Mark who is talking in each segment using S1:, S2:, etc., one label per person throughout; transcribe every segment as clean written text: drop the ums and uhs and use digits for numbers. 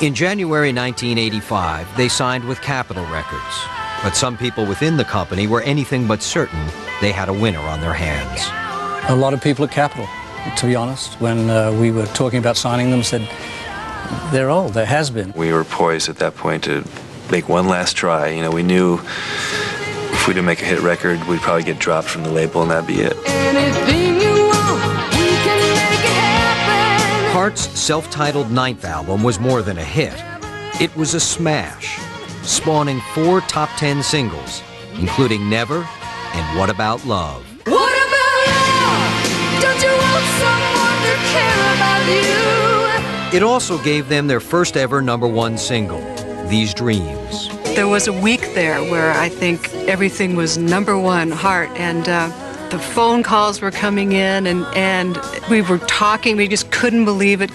S1: In January 1985, they signed with Capitol Records, but some people within the company were anything but certain they had a winner on their hands.
S2: A lot of people at Capitol, to be honest, when we were talking about signing them, said, they're old, there has been.
S3: We were poised at that point to make one last try. You know, we knew if we didn't make a hit record, we'd probably get dropped from the label and that'd be it.
S4: Anything you want, we can make it happen.
S1: Heart's self-titled ninth album was more than a hit. It was a smash, spawning 4 top 10 singles, including Never and What About Love.
S4: What about love? Don't you want someone to care about you?
S1: It also gave them their first ever #1 single, These Dreams.
S5: There was a week there where I think everything was #1, Heart, and the phone calls were coming in, and we were talking. We just couldn't believe it,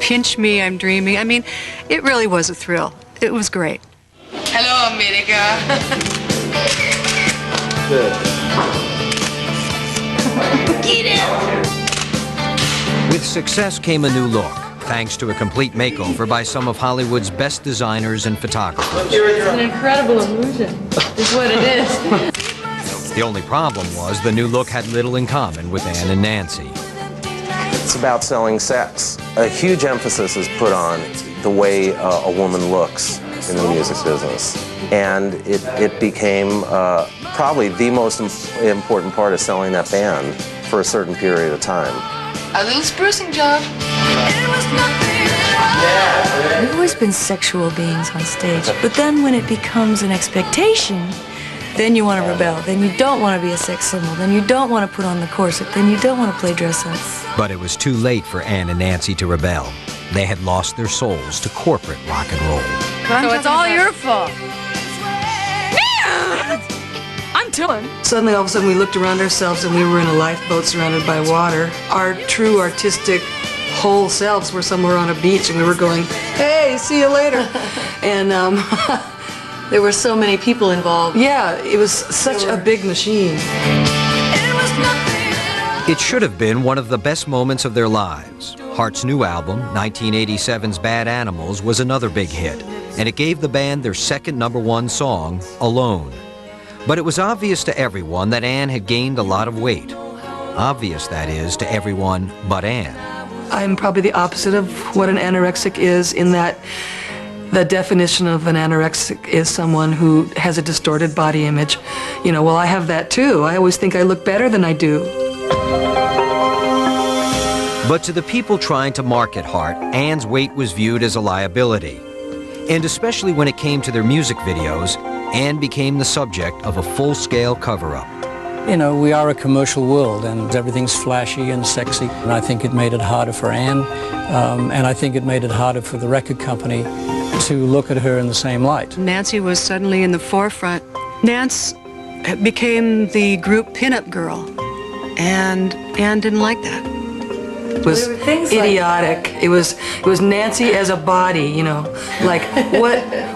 S5: Pinch me, I'm dreaming. I mean, it really was a thrill. It was great.
S6: Hello, America.
S4: Get it.
S1: With success came a new look, thanks to a complete makeover by some of Hollywood's best designers and photographers.
S6: It's an incredible illusion, is what it is.
S1: The only problem was the new look had little in common with Ann and Nancy.
S7: It's about selling sex. A huge emphasis is put on the way a woman looks in the music business. And it became probably the most important part of selling that band for a certain period of time.
S6: A little sprucing job.
S8: We've always been sexual beings on stage, but then when it becomes an expectation, then you want to rebel. Then you don't want to be a sex symbol. Then you don't want to put on the corset. Then you don't want to play dress up.
S1: But it was too late for Ann and Nancy to rebel. They had lost their souls to corporate rock and roll.
S6: So it's all your fault.
S8: I'm done.
S9: Suddenly, all of a sudden, we looked around ourselves and we were in a lifeboat surrounded by water. Our true artistic whole selves were somewhere on a beach and we were going, hey, see you later. And there were so many people involved. Yeah, it was such a big machine.
S1: It should have been one of the best moments of their lives. Heart's new album, 1987's Bad Animals, was another big hit, and it gave the band their second #1 song, Alone. But it was obvious to everyone that Ann had gained a lot of weight. Obvious, that is, to everyone but Ann.
S9: I'm probably the opposite of what an anorexic is, in that the definition of an anorexic is someone who has a distorted body image. You know, well, I have that too. I always think I look better than I do.
S1: But to the people trying to market Heart, Ann's weight was viewed as a liability. And especially when it came to their music videos, Ann became the subject of a full-scale cover-up.
S2: You know, we are a commercial world and everything's flashy and sexy. And I think it made it harder for Ann, and I think it made it harder for the record company to look at her in the same light.
S5: Nancy was suddenly in the forefront. Nance became the group pinup girl, and Ann didn't like that.
S9: It was idiotic. It was Nancy as a body, you know, like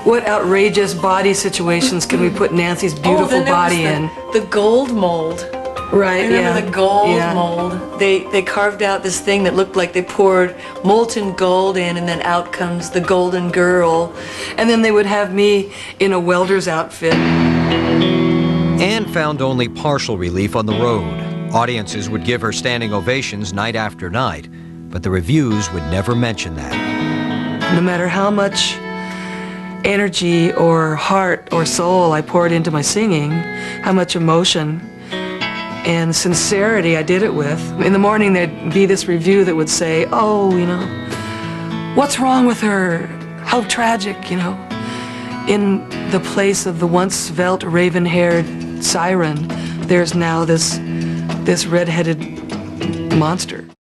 S9: what outrageous body situations can we put Nancy's beautiful body in?
S8: The gold mold.
S9: Right,
S8: Remember the gold mold? They carved out this thing that looked like they poured molten gold in, and then out comes the golden girl.
S9: And then they would have me in a welder's outfit.
S1: Ann found only partial relief on the road. Audiences would give her standing ovations night after night, but the reviews would never mention that.
S9: No matter how much energy or heart or soul I poured into my singing, how much emotion and sincerity I did it with. In the morning there'd be this review that would say, oh, you know, what's wrong with her? How tragic, you know. In the place of the once svelte, raven-haired siren, there's now this red-headed monster.